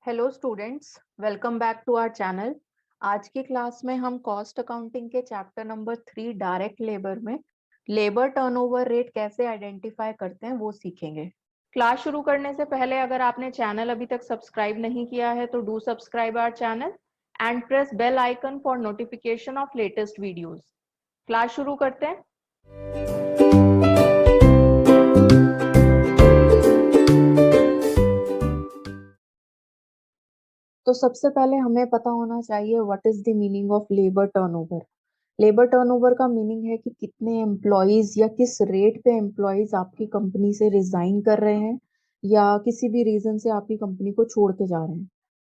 Hello students, welcome back to our channel. आज की class में हम कॉस्ट अकाउंटिंग के चैप्टर नंबर 3 डायरेक्ट लेबर में लेबर टर्नओवर रेट कैसे आइडेंटिफाई करते हैं वो सीखेंगे। क्लास शुरू करने से पहले अगर आपने चैनल अभी तक सब्सक्राइब नहीं किया है तो do subscribe our channel and press bell icon for notification of latest videos. Class शुरू करते हैं। तो सबसे पहले हमें पता होना चाहिए what is the meaning of labour turnover. Labour turnover का मीनिंग है कि कितने एम्प्लॉयज या किस रेट पे एम्प्लॉयज आपकी कंपनी से रिजाइन कर रहे हैं या किसी भी रीजन से आपकी कंपनी को छोड़ के जा रहे हैं।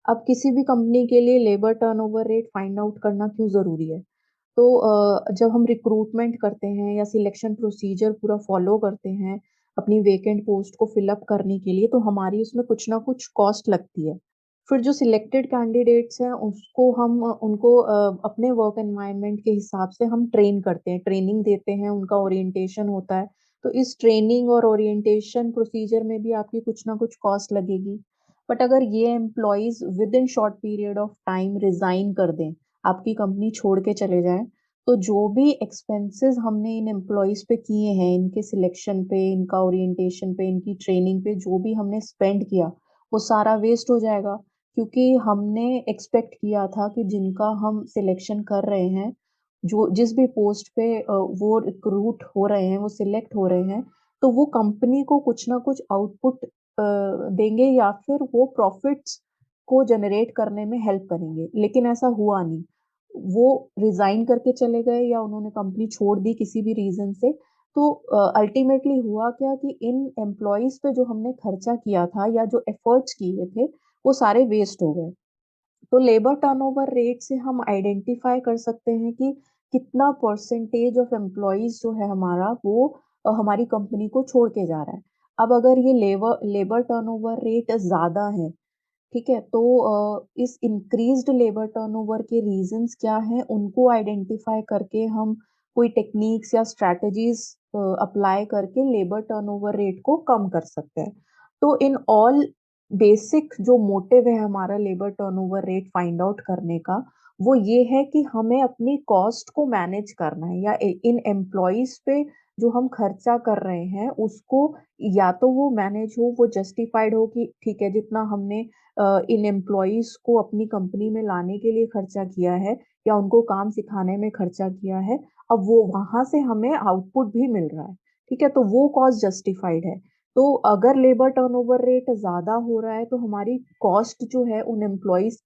अब किसी भी कंपनी के लिए labour turnover rate find out करना क्यों जरूरी है? तो जब हम रिक्रूटमेंट करते हैं या सिलेक्शन प्रोसीजर पूरा फॉलो करते हैं अपनी वेकेंट पोस्ट को फिलअप करने के लिए, तो हमारी उसमें कुछ ना कुछ कॉस्ट लगती है। फिर जो सिलेक्टेड कैंडिडेट्स हैं उसको हम उनको अपने वर्क एनवायरनमेंट के हिसाब से हम ट्रेन करते हैं, ट्रेनिंग देते हैं, उनका ओरिएंटेशन होता है। तो इस ट्रेनिंग और ओरिएंटेशन प्रोसीजर में भी आपकी कुछ ना कुछ कॉस्ट लगेगी। बट अगर ये employees with in short period of time resign कर दें, आपकी कंपनी छोड़ के चले जाएं, तो जो भी एक्सपेंसेस हमने इन एम्प्लॉयज पे किए हैं, इनके सिलेक्शन पे, इनका ओरिएंटेशन पे, इनकी ट्रेनिंग पे जो भी हमने स्पेंड किया, वो सारा वेस्ट हो जाएगा। क्योंकि हमने एक्सपेक्ट किया था कि जिनका हम सिलेक्शन कर रहे हैं, जो जिस भी पोस्ट पे वो रिक्रूट हो रहे हैं, वो सिलेक्ट हो रहे हैं, तो वो कंपनी को कुछ ना कुछ आउटपुट देंगे या फिर वो प्रॉफिट्स को जनरेट करने में हेल्प करेंगे। लेकिन ऐसा हुआ नहीं। वो रिजाइन करके चले गए या उन्होंने कंपनी छोड़ दी किसी भी रीजन से। तो अल्टीमेटली हुआ क्या कि इन एम्प्लॉयज पे जो हमने खर्चा किया था या जो एफर्ट्स किए थे, वो सारे वेस्ट हो गए। तो लेबर टर्नओवर रेट से हम आइडेंटिफाई कर सकते हैं कि कितना परसेंटेज ऑफ एम्प्लॉयज जो है हमारा वो हमारी कंपनी को छोड़ के जा रहा है। अब अगर ये लेबर लेबर टर्नओवर रेट ज्यादा है, ठीक है, तो इस इंक्रीज्ड लेबर टर्नओवर के रीजंस क्या हैं, उनको आइडेंटिफाई करके हम कोई टेक्निक्स या स्ट्रैटेजीज अप्लाई करके लेबर टर्नओवर रेट को कम कर सकते हैं। तो इन ऑल बेसिक जो मोटिव है हमारा labour turnover rate find out करने का, वो ये है कि हमें अपनी कॉस्ट को मैनेज करना है, या इन एम्प्लॉयज पे जो हम खर्चा कर रहे हैं उसको, या तो वो मैनेज हो, वो जस्टिफाइड हो कि ठीक है, जितना हमने इन एम्प्लॉयज को अपनी कंपनी में लाने के लिए खर्चा किया है या उनको काम सिखाने में खर्चा किया है, अब वो वहां से हमें आउटपुट भी मिल रहा है। ठीक है, तो वो कॉस्ट जस्टिफाइड है। तो अगर लेबर टर्नओवर रेट ज्यादा हो रहा है तो हमारी कॉस्ट जो है उन एम्प्लॉयज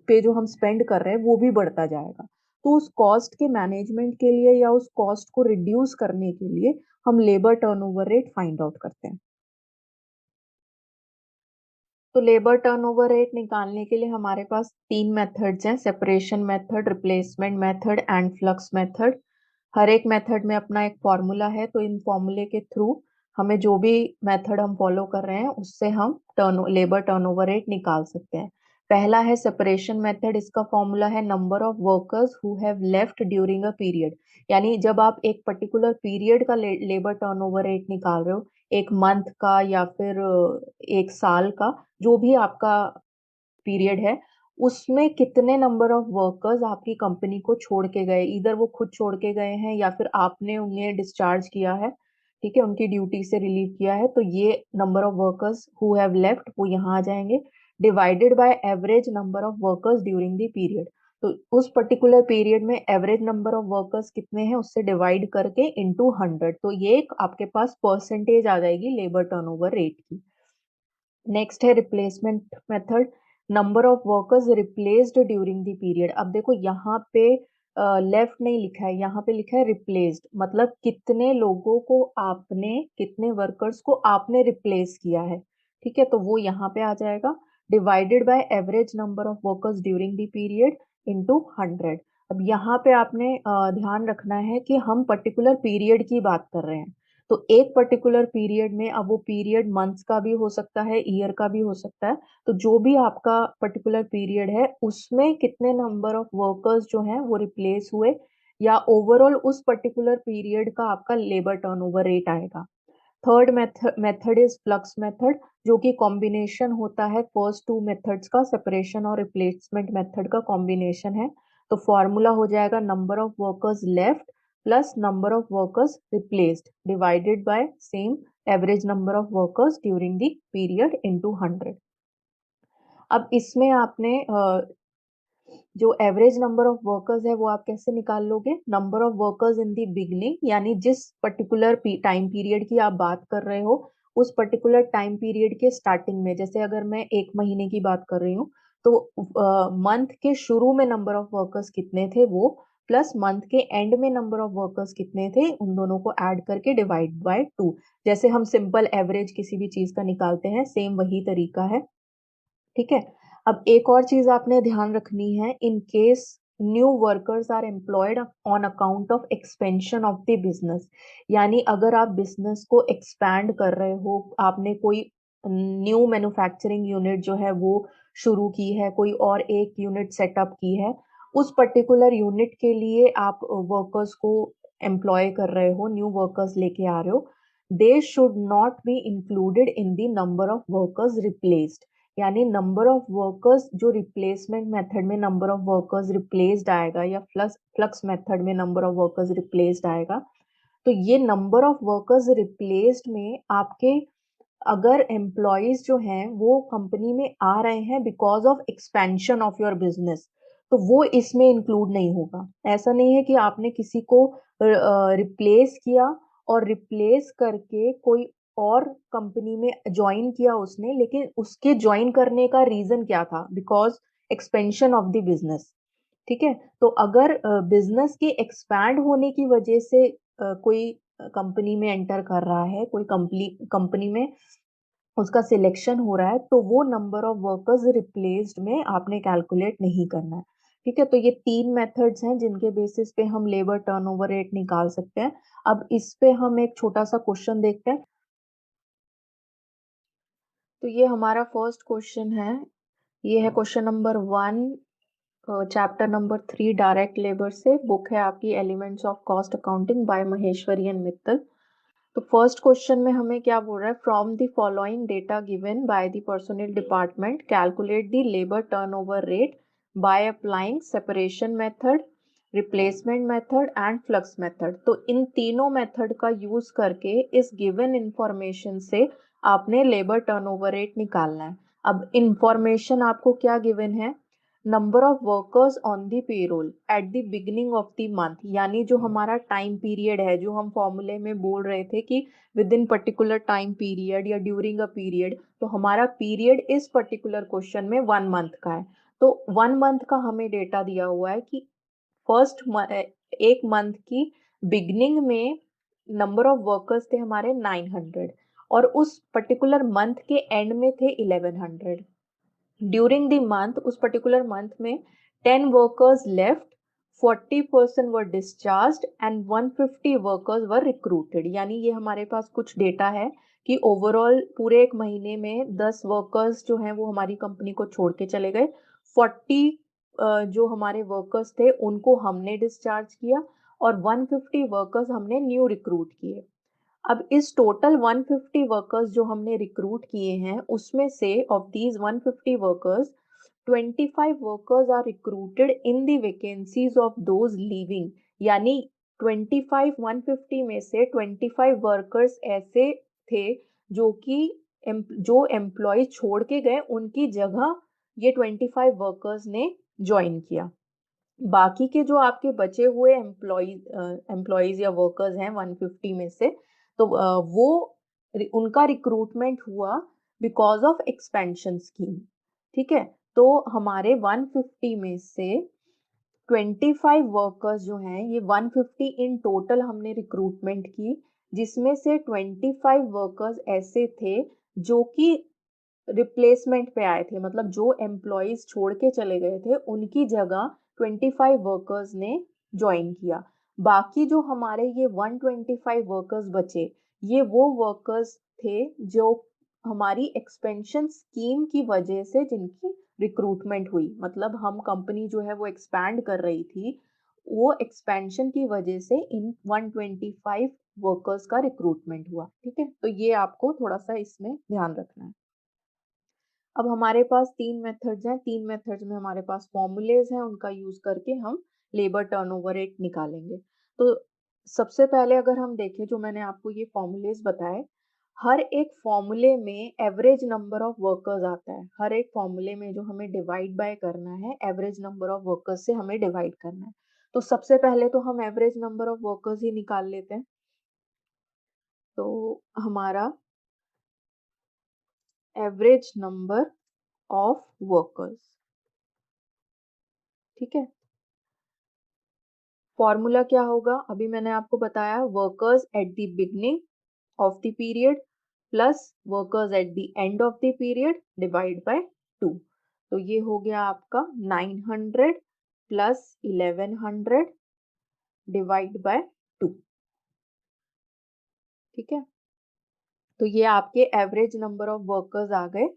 पे जो हम स्पेंड कर रहे हैं वो भी बढ़ता जाएगा। तो उस कॉस्ट के मैनेजमेंट के लिए या उस कॉस्ट को रिड्यूस करने के लिए हम labour turnover rate find out करते हैं। तो लेबर टर्नओवर रेट निकालने के लिए हमारे पास तीन मेथड्स हैं: separation method, replacement method and flux method. हर एक मेथड में अपना एक फॉर्मूला है, तो इन फॉर्मूले के थ्रू हमें जो भी मेथड हम फॉलो कर रहे हैं उससे हम लेबर टर्नओवर रेट निकाल सकते हैं। पहला है सेपरेशन मेथड। इसका फॉर्मूला है number of workers who have left during a period. यानी जब आप एक पर्टिकुलर पीरियड का लेबर टर्नओवर रेट निकाल रहे हो, एक मंथ का या फिर एक साल का, जो भी आपका पीरियड है, उसमें कितने नंबर ऑफ वर्कर्स आपकी कंपनी को छोड़ के गए, इधर वो खुद छोड़ के गए हैं या फिर आपने उन्हें डिस्चार्ज किया है, ठीक है, उनकी ड्यूटी से रिलीव किया है, तो ये number of workers who have left वो यहाँ आ जाएंगे, divided by average number of workers during the period. तो उस पर्टिकुलर पीरियड में एवरेज नंबर ऑफ वर्कर्स कितने हैं उससे डिवाइड करके इनटू 100, तो ये एक आपके पास परसेंटेज आ जाएगी लेबर टर्नओवर रेट की। नेक्स्ट है replacement method. Number of workers replaced during the period. अब देखो यहाँ पे लेफ्ट नहीं लिखा है, यहाँ पे लिखा है रिप्लेस्ड, मतलब कितने लोगों को आपने, कितने वर्कर्स को आपने रिप्लेस किया है। ठीक है, तो वो यहाँ पे आ जाएगा, divided by average number of workers during the period into 100। अब यहाँ पे आपने ध्यान रखना है कि हम पर्टिकुलर पीरियड की बात कर रहे हैं। तो एक पर्टिकुलर पीरियड में, अब वो पीरियड मंथ्स का भी हो सकता है, ईयर का भी हो सकता है, तो जो भी आपका पर्टिकुलर पीरियड है उसमें कितने नंबर ऑफ वर्कर्स जो हैं वो रिप्लेस हुए, या ओवरऑल उस पर्टिकुलर पीरियड का आपका लेबर टर्नओवर रेट आएगा। Third method is flux method, जो कि कॉम्बिनेशन होता है फर्स्ट टू मेथड्स का, सेपरेशन और रिप्लेसमेंट मेथड का कॉम्बिनेशन है। तो फॉर्मूला हो जाएगा number of workers left plus number of workers replaced divided by same average number of workers during the period into 100। अब इसमें आपने जो एवरेज नंबर ऑफ वर्कर्स है वो आप कैसे निकाल लोगे? Number of workers in the beginning, यानी जिस पर्टिकुलर टाइम पीरियड की आप बात कर रहे हो उस पर्टिकुलर टाइम पीरियड के स्टार्टिंग में, जैसे अगर मैं एक महीने की बात कर रही हूँ तो मंथ के शुरू में नंबर ऑफ वर्कर्स कितने थे वो, प्लस मंथ के एंड में नंबर ऑफ वर्कर्स कितने थे, उन दोनों को ऐड करके डिवाइड बाय 2। जैसे हम सिंपल एवरेज किसी भी चीज का निकालते हैं, सेम वही तरीका है। ठीक है। अब एक और चीज आपने ध्यान रखनी है, in case new workers are employed on account of expansion of the business, यानी अगर आप बिजनेस को एक्सपैंड कर रहे हो, आपने कोई न्यू मैन्युफैक्चरिंग यूनिट जो है वो शुरू की है, कोई और एक यूनिट सेटअप की है, उस पर्टिकुलर यूनिट के लिए आप वर्कर्स को एम्प्लॉय कर रहे हो, न्यू वर्कर्स लेके आ रहे हो, they should not be included in the number of workers replaced. यानी नंबर ऑफ वर्कर्स जो रिप्लेसमेंट मेथड में नंबर ऑफ वर्कर्स रिप्लेस्ड आएगा या फ्लक्स फ्लक्स मेथड में नंबर ऑफ वर्कर्स रिप्लेस्ड आएगा, तो ये नंबर ऑफ वर्कर्स रिप्लेस्ड में आपके अगर एम्प्लॉयज जो हैं वो कंपनी में आ रहे हैं because of expansion of your business, तो वो इसमें इंक्लूड नहीं होगा। ऐसा नहीं है कि आपने किसी को रिप्लेस किया और रिप्लेस करके कोई और कंपनी में ज्वाइन किया उसने, लेकिन उसके ज्वाइन करने का रीजन क्या था? Because expansion of the business. ठीक है। तो अगर बिजनेस के एक्सपैंड होने की वजह से कोई कंपनी में एंटर कर रहा है, कोई कंपनी में उसका सिलेक्शन हो रहा है, तो वो नंबर ऑफ वर्कर्स रिप्लेस्ड में आपने कैलकुलेट नहीं करना है। ठीक है। तो ये तीन मेथड्स हैं जिनके बेसिस पे हम लेबर टर्नओवर रेट निकाल सकते हैं। अब इस पे हम एक छोटा सा क्वेश्चन देखते हैं। तो ये हमारा फर्स्ट क्वेश्चन है, ये है question number 1, chapter number 3 direct labour से। बुक है आपकी elements of cost accounting by Maheshwari and Mittal. तो फर्स्ट क्वेश्चन में हमें क्या बोल रहा है? From the following data given by the personal department calculate the labour turnover rate by applying separation method, replacement method and flux method. तो इन तीनों मेथड का यूज करके इस गिवन इंफॉर्मेशन से आपने लेबर टर्नओवर रेट निकालना है। अब इंफॉर्मेशन आपको क्या गिवन है? Number of workers on the payroll at the beginning of the month, यानी जो हमारा टाइम पीरियड है, जो हम फॉर्मूले में बोल रहे थे कि with in particular time period या ड्यूरिंग अ पीरियड, तो हमारा पीरियड इस पर्टिकुलर क्वेश्चन में 1 मंथ का है। तो 1 मंथ का हमें डेटा दिया हुआ है कि फर्स्ट एक मंथ की बिगनिंग में नंबर ऑफ वर्कर्स थे हमारे 900 और उस पर्टिकुलर मंथ के एंड में थे 1100। ड्यूरिंग द मंथ, उस पर्टिकुलर मंथ में 10 workers left, 40% were discharge and 150 workers were recruited. यानी ये हमारे पास कुछ डेटा है कि ओवरऑल पूरे एक महीने में 10 वर्कर्स जो हैं वो हमारी कंपनी को छोड़ के चले गए, 40 जो हमारे वर्कर्स थे उनको हमने डिस्चार्ज किया और 150 वर्कर्स हमने न्यू रिक्रूट किए। अब इस टोटल 150 वर्कर्स जो हमने रिक्रूट किए हैं उसमें से of these 150 workers 25 workers are recruited in the vacancies of those leaving, यानी 25 150 में से 25 वर्कर्स ऐसे थे जो कि जो एम्प्लॉय छोड़ के गए उनकी जगह ये 25 वर्कर्स ने ज्वाइन किया। बाकी के जो आपके बचे हुए एम्प्लॉयज या वर्कर्स हैं 150 में से, तो वो उनका रिक्रूटमेंट हुआ बिकॉज ऑफ एक्सपेंशन स्कीम। ठीक है। तो हमारे 150 में से 25 वर्कर्स जो हैं, ये 150 इन टोटल हमने रिक्रूटमेंट की, जिसमें से 25 वर्कर्स ऐसे थे जो कि रिप्लेसमेंट पे आए थे, मतलब जो एम्प्लॉयज छोड़ के चले गए थे उनकी जगह 25 वर्कर्स ने ज्वाइन किया। बाकी जो हमारे ये 125 वर्कर्स बचे, ये वो वर्कर्स थे जो हमारी एक्सपेंशन स्कीम की वजह से जिनकी रिक्रूटमेंट हुई, मतलब हम कंपनी जो है वो एक्सपैंड कर रही थी, वो एक्सपेंशन की वजह से इन 125 वर्कर्स का रिक्रूटमेंट हुआ। ठीक है, तो ये आपको थोड़ा सा इसमें ध्यान रखना है। अब हमारे पास तीन मेथड्स हैं, तीन मेथड्स में हमारे पास फॉर्मूलेज हैं, उनका यूज करके हम लेबर टर्नओवर रेट निकालेंगे। तो सबसे पहले अगर हम देखें, जो मैंने आपको ये फॉर्मूलेज बताए, हर एक फॉर्मूले में एवरेज नंबर ऑफ वर्कर्स आता है। हर एक फॉर्मूले में जो हमें डिवाइड बाय करना है, एवरेज नंबर ऑफ वर्कर्स से हमें डिवाइड करना है। तो सबसे पहले तो हम एवरेज नंबर ऑफ वर्कर्स ही निकाल लेते हैं। तो हमारा एवरेज नंबर ऑफ वर्कर्स, ठीक है, फॉर्मूला क्या होगा, अभी मैंने आपको बताया, workers at the beginning of the period plus workers at the end of the period divide by 2। तो ये हो गया आपका 900 प्लस 1100 डिवाइड बाय 2। ठीक है, तो ये आपके एवरेज नंबर ऑफ वर्कर्स आ गए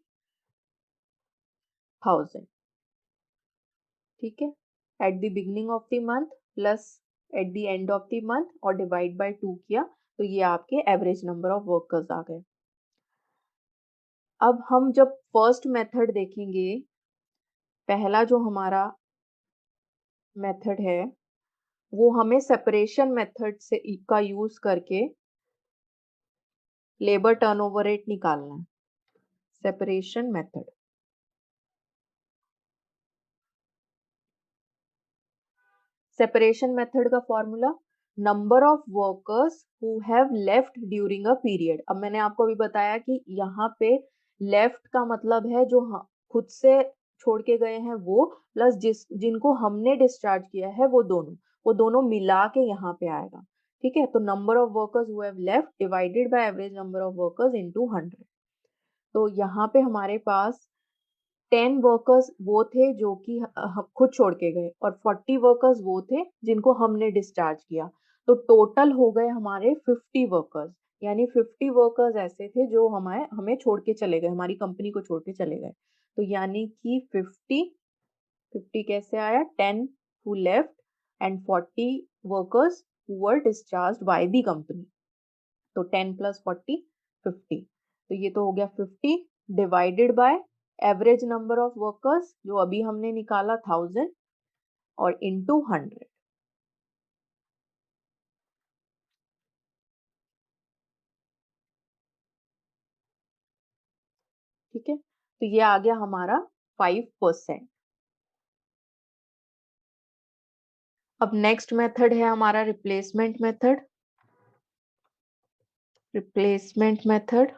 1000। ठीक है, at the beginning of the month plus at the end of the month और डिवाइड बाय 2 किया, तो ये आपके एवरेज नंबर ऑफ वर्कर्स आ गए। अब हम जब फर्स्ट मेथड देखेंगे, पहला जो हमारा मेथड है वो हमें सेपरेशन मेथड से का यूज करके लेबर टर्नओवर रेट निकालना है। सेपरेशन मेथड, सेपरेशन मेथड का formula, number of workers who have left during a period. अब मैंने आपको अभी बताया कि यहाँ पे लेफ्ट का मतलब है जो खुद से छोड़ के गए हैं वो, प्लस जिनको हमने डिस्चार्ज किया है वो दोनों मिला के यहाँ पे आएगा। ठीक है, तो number of workers who have left divided by average number of workers into 100। तो यहाँ पे हमारे पास 10 वर्कर्स वो थे जो कि खुद छोड़ के गए, और 40 वर्कर्स वो थे जिनको हमने डिस्चार्ज किया। तो टोटल हो गए हमारे 50 वर्कर्स, यानी 50 वर्कर्स ऐसे थे जो हमें हमें छोड़ के चले गए, हमारी कंपनी को छोड़ के चले गए। तो यानी कि 50 कैसे आया, 10 who left and 40 workers who were discharged by the company. तो 10 प्लस 40 50। तो ये तो हो गया 50 divided by average number of workers जो अभी हमने निकाला 1000 और इनटू 100। ठीक है, तो ये आ गया हमारा 5%। अब नेक्स्ट मेथड है हमारा रिप्लेसमेंट मेथड। रिप्लेसमेंट मेथड,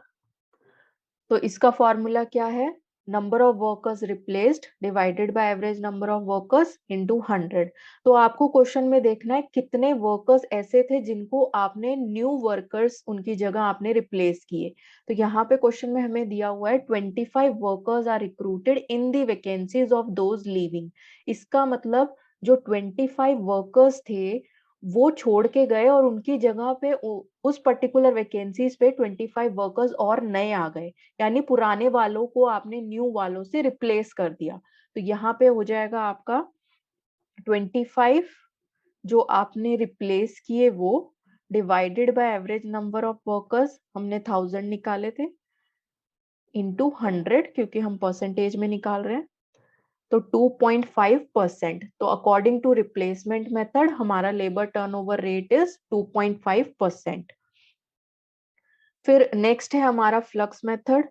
तो इसका फॉर्मूला क्या है, number of workers replaced divided by average number of workers into 100। तो आपको क्वेश्चन में देखना है कितने वर्कर्स ऐसे थे जिनको आपने न्यू वर्कर्स उनकी जगह आपने रिप्लेस किए। तो यहाँ पे क्वेश्चन में हमें दिया हुआ है 25 workers are recruited in the vacancies of those leaving. इसका मतलब जो 25 वर्कर्स थे वो छोड़ के गए और उनकी जगह पे उस पर्टिकुलर वैकेंसीज पे 25 वर्कर्स और नए आ गए, यानी पुराने वालों को आपने न्यू वालों से रिप्लेस कर दिया। तो यहाँ पे हो जाएगा आपका 25 जो आपने रिप्लेस किए वो divided by average number of workers, हमने 1000 निकाले थे, इनटू 100 क्योंकि हम परसेंटेज में निकाल रहे हैं। तो 2.5%। तो अकॉर्डिंग टू रिप्लेसमेंट मेथड हमारा लेबर टर्नओवर रेट इज 2.5%। फिर नेक्स्ट है हमारा फ्लक्स मेथड।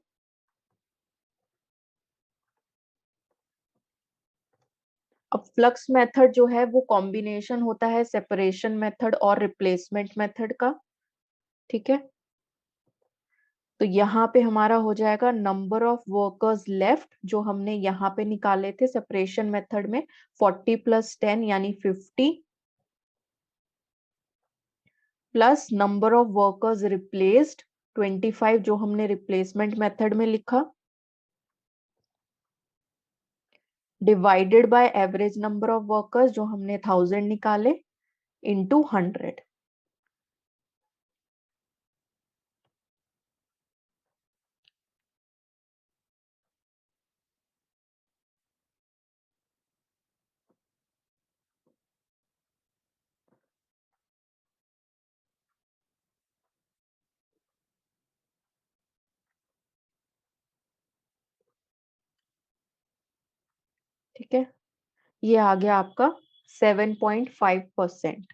अब फ्लक्स मेथड जो है वो कॉम्बिनेशन होता है सेपरेशन मेथड और रिप्लेसमेंट मेथड का। ठीक है, तो यहाँ पे हमारा हो जाएगा नंबर ऑफ वर्कर्स लेफ्ट जो हमने यहाँ पे निकाले थे सेपरेशन मेथड में, 40 प्लस 10 यानी 50 plus number of workers replaced 25 जो हमने रिप्लेसमेंट मेथड में लिखा, divided by average number of workers जो हमने 1000 निकाले, इनटू 100। ठीक है, ये आ गया आपका 7.5%।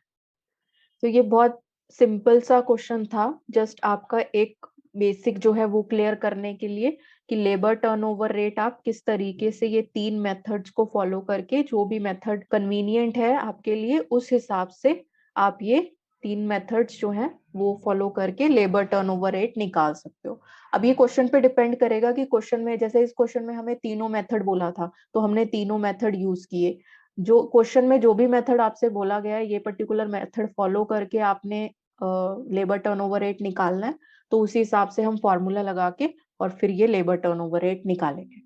तो ये बहुत सिंपल सा क्वेश्चन था, जस्ट आपका एक बेसिक जो है वो क्लियर करने के लिए कि लेबर टर्नओवर रेट आप किस तरीके से ये 3 मेथड्स को फॉलो करके, जो भी मेथड कन्वीनियंट है आपके लिए उस हिसाब से आप ये 3 मेथड्स जो हैं वो फॉलो करके लेबर टर्नओवर रेट निकाल सकते हो। अब ये क्वेश्चन पे डिपेंड करेगा कि क्वेश्चन में, जैसे इस क्वेश्चन में हमें तीनों मेथड बोला था तो हमने तीनों मेथड यूज किए। जो क्वेश्चन में जो भी मेथड आपसे बोला गया है, ये पर्टिकुलर मेथड फॉलो करके आपने लेबर टर्नओवर रेट निकालना है, तो उसी हिसाब से हम फॉर्मूला लगा के और फिर ये लेबर टर्नओवर रेट निकालेंगे।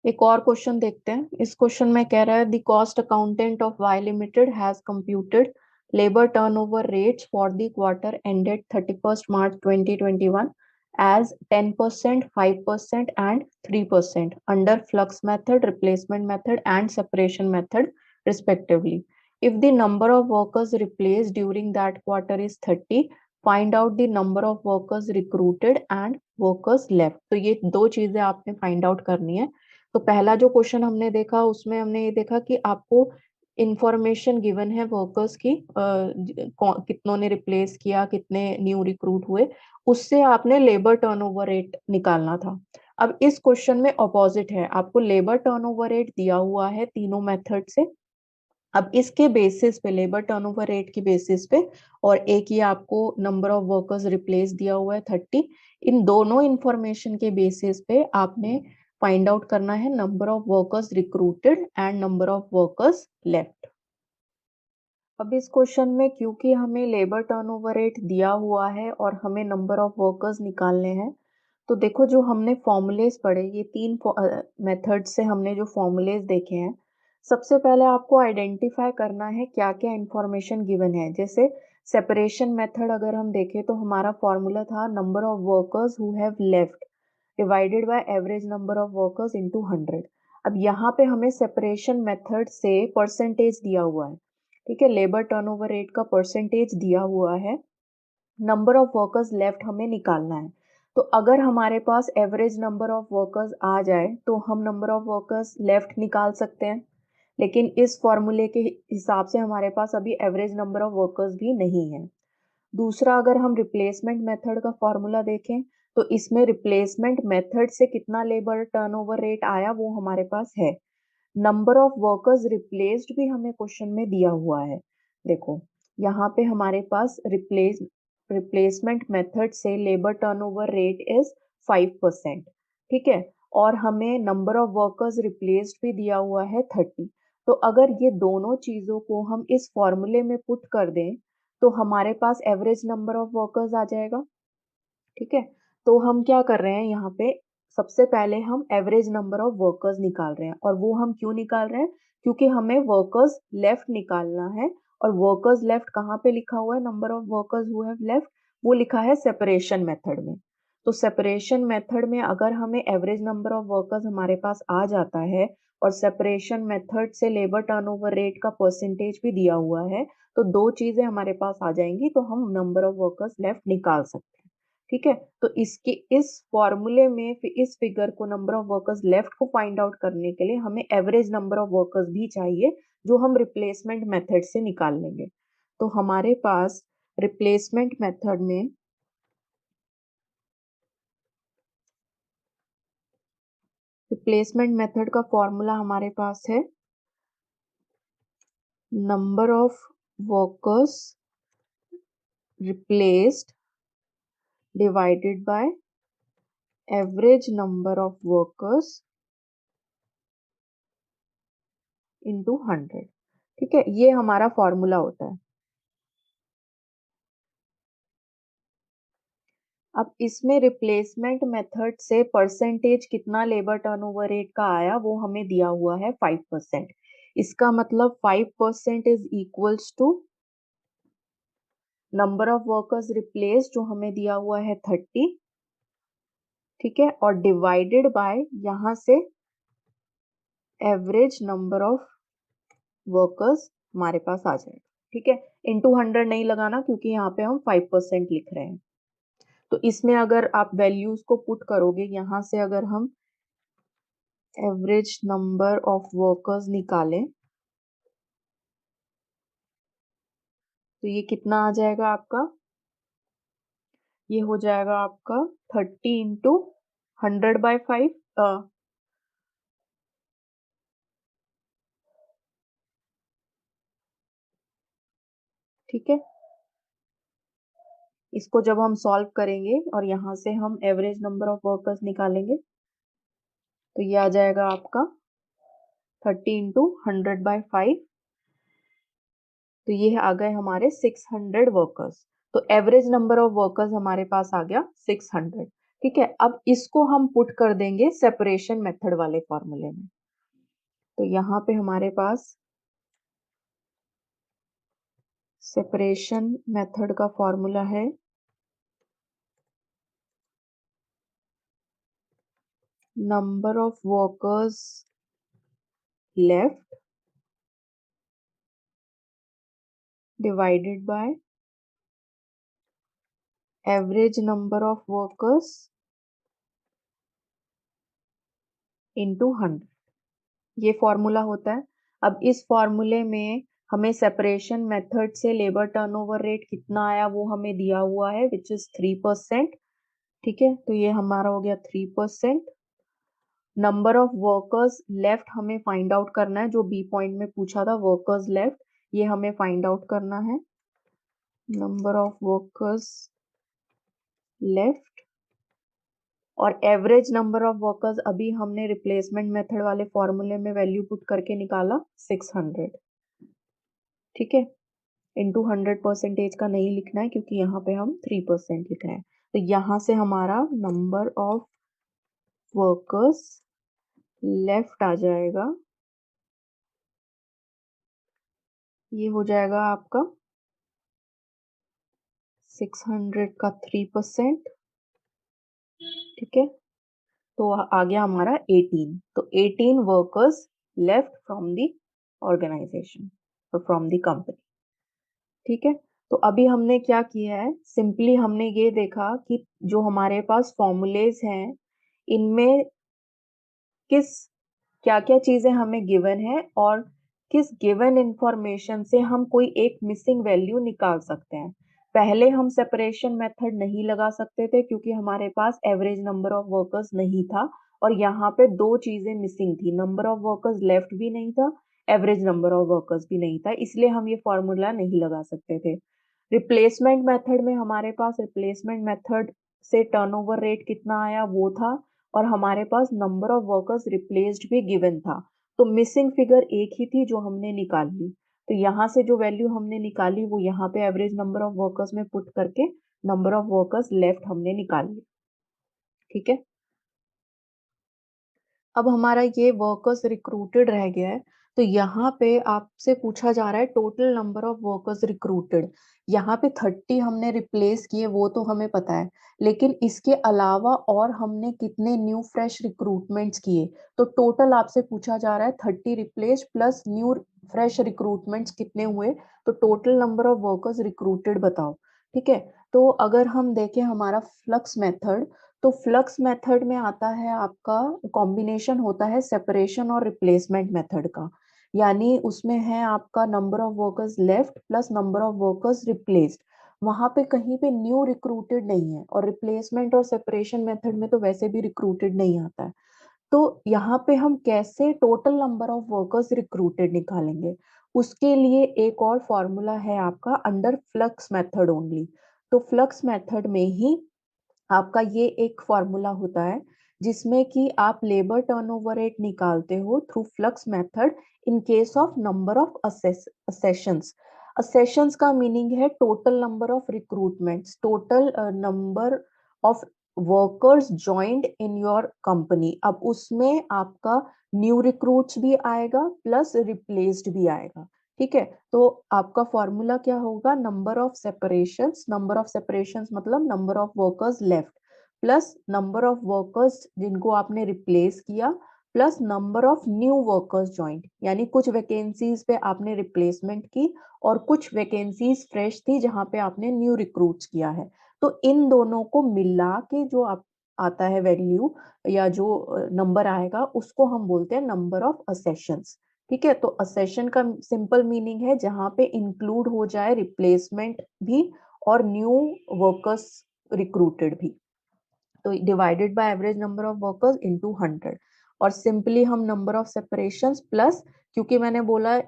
एक और क्वेश्चन देखते हैं। इस क्वेश्चन में कह रहा है the cost accountant of Y limited has computed labour turnover rates for the quarter ended 31st March 2021 as 10%, 5% and 3% under flux method, replacement method and separation method respectively. If the number of workers replaced during that quarter is 30, find out the number of workers recruited and workers left. तो ये दो चीजें आपने find out करनी है। तो पहला जो क्वेश्चन हमने देखा उसमें हमने ये देखा कि आपको इंफॉर्मेशन गिवन है वर्कर्स की, कितनों ने रिप्लेस किया, कितने न्यू रिक्रूट हुए, उससे आपने लेबर टर्नओवर रेट निकालना था। अब इस क्वेश्चन में अपोजिट है, आपको लेबर टर्नओवर रेट दिया हुआ है तीनों मेथड से। अब इसके बेसिस पे, लेबर टर्नओवर रेट की बेसिस पे, और एक ये आपको नंबर ऑफ वर्कर्स रिप्लेस दिया हुआ है 30, इन दोनों इंफॉर्मेशन के बेसिस पे आपने फाइंड आउट करना है number of workers recruited and number of workers left. अब इस क्वेश्चन में क्योंकि हमें लेबर टर्नओवर रेट दिया हुआ है और हमें नंबर ऑफ वर्कर्स निकालने हैं, तो देखो जो हमने फॉर्मूलेज पढ़े, ये तीन मेथड से हमने जो फॉर्मूलेज देखे हैं, सबसे पहले आपको आइडेंटिफाई करना है क्या क्या इंफॉर्मेशन गिवन है। जैसे सेपरेशन मेथड अगर हम देखें तो हमारा फॉर्मूला था number of workers who have left divided by average number of workers into 100। अब यहाँ पे हमें सेपरेशन मेथड से परसेंटेज दिया हुआ है, ठीक है, लेबर टर्नओवर रेट का परसेंटेज दिया हुआ है, नंबर ऑफ वर्कर्स लेफ्ट हमें निकालना है। तो अगर हमारे पास एवरेज नंबर ऑफ वर्कर्स आ जाए तो हम नंबर ऑफ वर्कर्स लेफ्ट निकाल सकते हैं, लेकिन इस फॉर्मूले के हिसाब से हमारे पास अभी एवरेज नंबर ऑफ वर्कर्स भी नहीं है। दूसरा, अगर हम रिप्लेसमेंट मेथड का फॉर्मूला देखें तो इसमें रिप्लेसमेंट मेथड से कितना लेबर टर्नओवर रेट आया वो हमारे पास है। नंबर ऑफ वर्कर्स रिप्लेस्ड भी हमें क्वेश्चन में दिया हुआ है। देखो यहाँ पे हमारे पास रिप्लेसमेंट मेथड से लेबर टर्नओवर रेट इज 5%, ठीक है, और हमें नंबर ऑफ वर्कर्स रिप्लेस्ड भी दिया हुआ है 30। तो अगर ये दोनों चीजों को हम इस फॉर्मूले में पुट कर दें तो हमारे पास एवरेज नंबर ऑफ वर्कर्स आ जाएगा, ठीक है। तो हम क्या कर रहे हैं यहाँ पे, सबसे पहले हम एवरेज नंबर ऑफ वर्कर्स निकाल रहे हैं, और वो हम क्यों निकाल रहे हैं, क्योंकि हमें वर्कर्स लेफ्ट निकालना है। और वर्कर्स लेफ्ट कहाँ पे लिखा हुआ है, number of workers who have left, वो लिखा है सेपरेशन मेथड में। तो सेपरेशन मेथड में अगर हमें एवरेज नंबर ऑफ वर्कर्स हमारे पास आ जाता है और सेपरेशन मेथड से लेबर टर्नओवर रेट का परसेंटेज भी दिया हुआ है, तो दो चीजें हमारे पास आ जाएंगी, तो हम नंबर ऑफ वर्कर्स लेफ्ट निकाल सकते हैं, ठीक है। तो इसके इस फॉर्मूले में इस फिगर को, नंबर ऑफ वर्कर्स लेफ्ट को फाइंड आउट करने के लिए हमें एवरेज नंबर ऑफ वर्कर्स भी चाहिए, जो हम रिप्लेसमेंट मेथड से निकाल लेंगे। तो हमारे पास रिप्लेसमेंट मेथड में रिप्लेसमेंट मेथड का फॉर्मूला हमारे पास है number of workers replaced divided by average number of workers into 100, ठीक है, ये हमारा फॉर्मूला होता है। अब इसमें रिप्लेसमेंट मेथड से परसेंटेज कितना लेबर टर्नओवर रेट का आया वो हमें दिया हुआ है 5%। इसका मतलब 5% is equals to number of workers replace जो हमें दिया हुआ है 30, ठीक है, और डिवाइडेड बाय यहाँ से एवरेज नंबर ऑफ वर्कर्स हमारे पास आ जाएगा, ठीक है। इनटू 100 नहीं लगाना क्योंकि यहाँ पे हम 5% लिख रहे हैं। तो इसमें अगर आप वैल्यूज को पुट करोगे, यहाँ से अगर हम एवरेज नंबर ऑफ वर्कर्स निकालें तो ये कितना आ जाएगा आपका, ये हो जाएगा आपका 30 इंटू 100/5। ठीक है, इसको जब हम सॉल्व करेंगे और यहाँ से हम एवरेज नंबर ऑफ वर्कर्स निकालेंगे तो ये आ जाएगा आपका 30 इंटू 100/5। तो ये आ गए हमारे 600 वर्कर्स। तो एवरेज नंबर ऑफ वर्कर्स हमारे पास आ गया 600। ठीक है, अब इसको हम पुट कर देंगे सेपरेशन मेथड वाले फॉर्मूले में। तो यहाँ पे हमारे पास सेपरेशन मेथड का फॉर्मूला है number of workers left divided by average number of workers into 100। ये फॉर्मूला होता है। अब इस फॉर्मूले में हमें सेपरेशन मेथड से लेबर टर्नओवर रेट कितना आया वो हमें दिया हुआ है, विच इज 3%। ठीक है, तो ये हमारा हो गया 3%। नंबर ऑफ वर्कर्स लेफ्ट हमें फाइंड आउट करना है, जो बी पॉइंट में पूछा था वर्कर्स लेफ्ट, ये हमें फाइंड आउट करना है। नंबर ऑफ वर्कर्स लेफ्ट और एवरेज नंबर ऑफ वर्कर्स अभी हमने रिप्लेसमेंट मेथड वाले फॉर्मूले में वैल्यू पुट करके निकाला 600। ठीक है, इंटू 100% का नहीं लिखना है क्योंकि यहाँ पे हम 3% लिख रहे हैं। तो यहाँ से हमारा नंबर ऑफ वर्कर्स लेफ्ट आ जाएगा, ये हो जाएगा आपका 600 का 3%। ठीक है, तो आ गया हमारा 18। तो 18 workers left from the organisation और फ्रॉम द कंपनी। ठीक है, तो अभी हमने क्या किया है, सिंपली हमने ये देखा कि जो हमारे पास फॉर्मूलेज हैं इनमें किस क्या क्या चीजें हमें गिवन है और किस गिवन इंफॉर्मेशन से हम कोई एक मिसिंग वैल्यू निकाल सकते हैं। पहले हम सेपरेशन मेथड नहीं लगा सकते थे क्योंकि हमारे पास एवरेज नंबर ऑफ वर्कर्स नहीं था और यहाँ पे दो चीजें मिसिंग थी, नंबर ऑफ वर्कर्स लेफ्ट भी नहीं था, एवरेज नंबर ऑफ वर्कर्स भी नहीं था, इसलिए हम ये फॉर्मूला नहीं लगा सकते थे। रिप्लेसमेंट मेथड में हमारे पास रिप्लेसमेंट मेथड से टर्नओवर रेट कितना आया वो था और हमारे पास नंबर ऑफ वर्कर्स रिप्लेस्ड भी गिवन था। तो मिसिंग फिगर एक ही थी जो हमने निकाल ली। तो यहाँ से जो वैल्यू हमने निकाली वो यहाँ पे एवरेज नंबर ऑफ वर्कर्स में पुट करके नंबर ऑफ वर्कर्स लेफ्ट हमने निकाल ली। ठीक है, अब हमारा ये वर्कर्स रिक्रूटेड रह गया है। तो यहाँ पे आपसे पूछा जा रहा है total number of workers recruited. यहाँ पे 30 हमने रिप्लेस किए वो तो हमें पता है, लेकिन इसके अलावा और हमने कितने न्यू फ्रेश रिक्रूटमेंट्स किए। तो टोटल आपसे पूछा जा रहा है 30 replace plus new fresh recruitments कितने हुए, तो total number of workers recruited बताओ। ठीक है, तो अगर हम देखें हमारा फ्लक्स मेथड, तो फ्लक्स मेथड में आता है आपका कॉम्बिनेशन होता है सेपरेशन और रिप्लेसमेंट मेथड का, यानी उसमें है आपका number of workers left plus number of workers replaced. वहां पे कहीं पे न्यू रिक्रूटेड नहीं है और रिप्लेसमेंट और सेपरेशन मेथड में तो वैसे भी रिक्रूटेड नहीं आता है। तो यहाँ पे हम कैसे total number of workers recruited निकालेंगे, उसके लिए एक और फॉर्मूला है आपका अंडर फ्लक्स मेथड ओनली। तो फ्लक्स मेथड में ही आपका ये एक फॉर्मूला होता है जिसमें कि आप लेबर टर्नओवर रेट निकालते हो through flux method in case of number of accessions. Accessions का मीनिंग है total number of recruitments, total number of workers joined in your company. अब उसमें आपका न्यू रिक्रूट्स भी आएगा प्लस रिप्लेस्ड भी आएगा। ठीक है, तो आपका फॉर्मूला क्या होगा, नंबर ऑफ सेपरेशंस मतलब number of workers left plus number of workers जिनको आपने रिप्लेस किया plus number of new workers joint, यानी कुछ वैकेंसीज पे आपने रिप्लेसमेंट की और कुछ वैकेंसीज फ्रेश थी जहां पे आपने न्यू रिक्रूट्स किया है। तो इन दोनों को मिला के जो आप आता है वैल्यू या जो नंबर आएगा उसको हम बोलते हैं नंबर ऑफ असेशंस। ठीक है, तो असेशन का सिंपल मीनिंग है जहां पे इंक्लूड हो जाए रिप्लेसमेंट भी और न्यू वर्कर्स रिक्रूटेड भी। तो divided by average number of workers into 100, और सिंपली हम नंबर ऑफ सेपरेशंस प्लस, क्योंकि मैंने बोला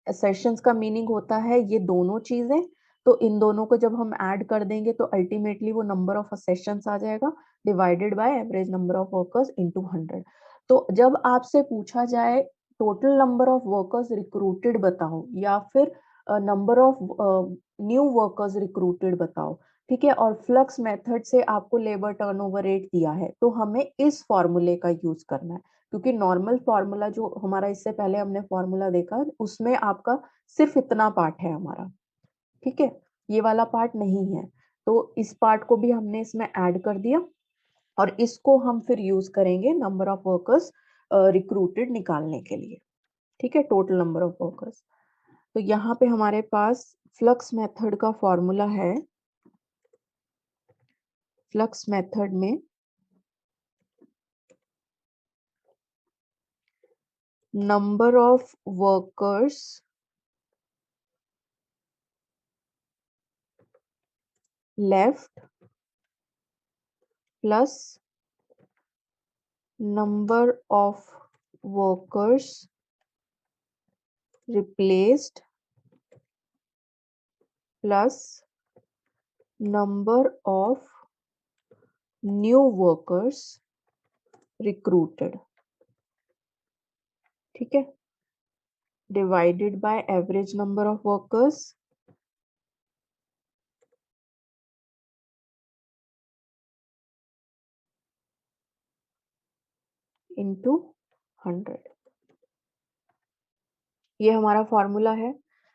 सेशंस का मीनिंग होता है ये दोनों चीजें, तो इन दोनों को जब हम ऐड कर देंगे तो अल्टीमेटली वो नंबर ऑफ सेशंस आ जाएगा divided by average number of workers into 100। तो जब आपसे पूछा जाए total number of workers recruited बताओ या फिर number of new workers recruited बताओ, ठीक है, और फ्लक्स मेथड से आपको लेबर टर्नओवर रेट दिया है, तो हमें इस फॉर्मूले का यूज करना है, क्योंकि नॉर्मल फॉर्मूला जो हमारा इससे पहले हमने फॉर्मूला देखा उसमें आपका सिर्फ इतना पार्ट है हमारा, ठीक है, ये वाला पार्ट नहीं है। तो इस पार्ट को भी हमने इसमें ऐड कर दिया और इसको हम फिर यूज करेंगे नंबर ऑफ वर्कर्स रिक्रूटेड निकालने के लिए। ठीक है, टोटल नंबर ऑफ वर्कर्स। तो यहाँ पे हमारे पास फ्लक्स मेथड का फॉर्मूला है। फ्लक्स मेथड में number of workers left plus number of workers replaced plus number of new workers recruited, ठीक है, divided by average number of workers into 100। ये हमारा फॉर्मूला है।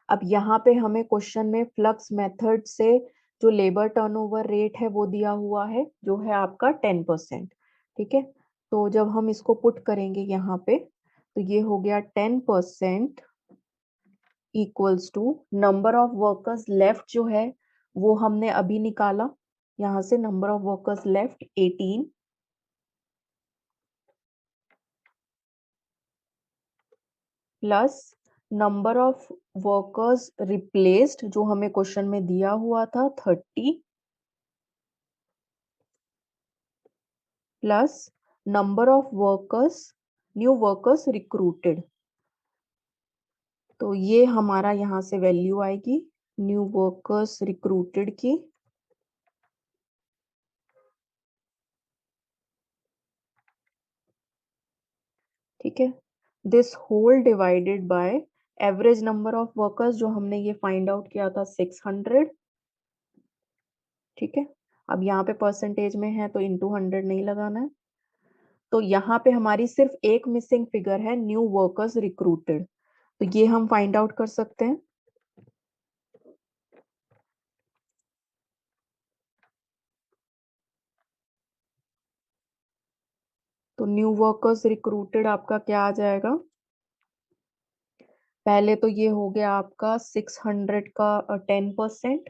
अब यहाँ पे हमें क्वेश्चन में फ्लक्स मेथड से जो लेबर टर्नओवर रेट है वो दिया हुआ है, जो है आपका 10%। ठीक है, तो जब हम इसको पुट करेंगे यहाँ पे तो ये हो गया 10% equals to number of workers left जो है वो हमने अभी निकाला, यहाँ से number of workers left 18 plus number of workers replaced जो हमें क्वेश्चन में दिया हुआ था 30 plus number of workers new workers recruited. तो ये हमारा यहाँ से वैल्यू आएगी न्यू वर्कर्स रिक्रूटेड की, ठीक है, this whole divided by average number of workers जो हमने ये फाइंड आउट किया था 600। ठीक है, अब यहाँ पे परसेंटेज में है तो इंटू 100 नहीं लगाना है। तो यहाँ पे हमारी सिर्फ एक मिसिंग फिगर है न्यू वर्कर्स रिक्रूटेड, तो ये हम फाइंड आउट कर सकते हैं। तो न्यू वर्कर्स रिक्रूटेड आपका क्या आ जाएगा, पहले तो ये हो गया आपका 600 का 10%,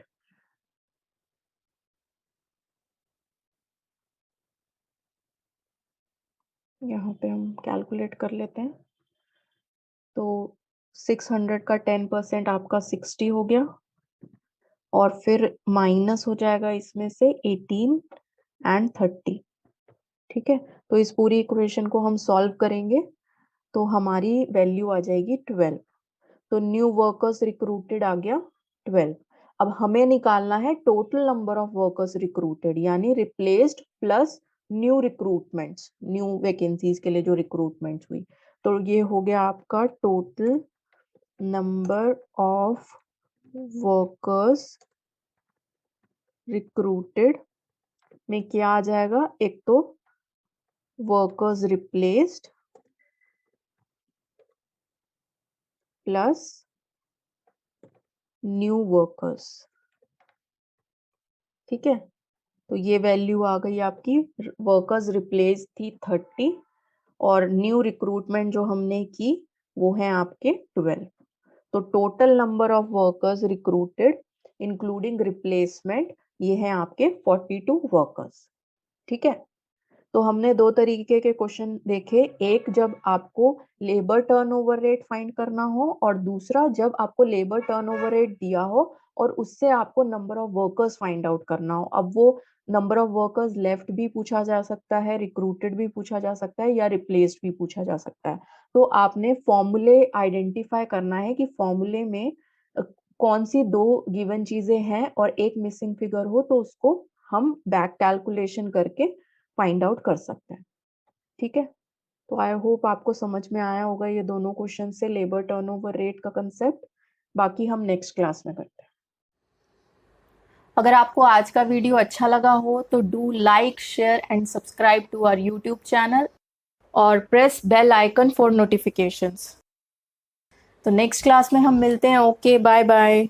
यहाँ पे हम कैलकुलेट कर लेते हैं। तो 600 का 10% आपका 60 हो गया, और फिर माइनस हो जाएगा इसमें से 18 एंड 30। ठीक है, तो इस पूरी इक्वेशन को हम सॉल्व करेंगे तो हमारी वैल्यू आ जाएगी 12। तो न्यू वर्कर्स रिक्रूटेड आ गया 12। अब हमें निकालना है total number of workers recruited, यानी replaced plus new recruitments, new vacancies के लिए जो रिक्रूटमेंट हुई। तो ये हो गया आपका total number of workers recruited में क्या आ जाएगा, एक तो workers replaced plus new workers. ठीक है, तो ये वैल्यू आ गई आपकी, वर्कर्स रिप्लेस थी 30 और न्यू रिक्रूटमेंट जो हमने की वो है आपके 12। तो total number of workers recruited including replacement ये है आपके 42 वर्कर्स। ठीक है, तो हमने दो तरीके के क्वेश्चन देखे, एक जब आपको लेबर टर्नओवर रेट फाइंड करना हो और दूसरा जब आपको लेबर टर्नओवर रेट दिया हो और उससे आपको number of workers find out करना हो। अब वो नंबर ऑफ वर्कर्स लेफ्ट भी पूछा जा सकता है, रिक्रूटेड भी पूछा जा सकता है या रिप्लेस्ड भी पूछा जा सकता है। तो आपने फॉर्मूले आइडेंटिफाई करना है कि फॉर्मूले में कौन सी दो गिवन चीजें हैं और एक मिसिंग फिगर हो तो उसको हम बैक कैलकुलेशन करके फाइंड आउट कर सकते हैं। ठीक है, तो आई होप आपको समझ में आया होगा ये दोनों क्वेश्चन से लेबर टर्नओवर रेट का कंसेप्ट। बाकी हम नेक्स्ट क्लास में करते हैं। अगर आपको आज का वीडियो अच्छा लगा हो तो do like, share and subscribe to our YouTube channel और press bell icon for notifications. तो नेक्स्ट क्लास में हम मिलते हैं। Okay, bye bye.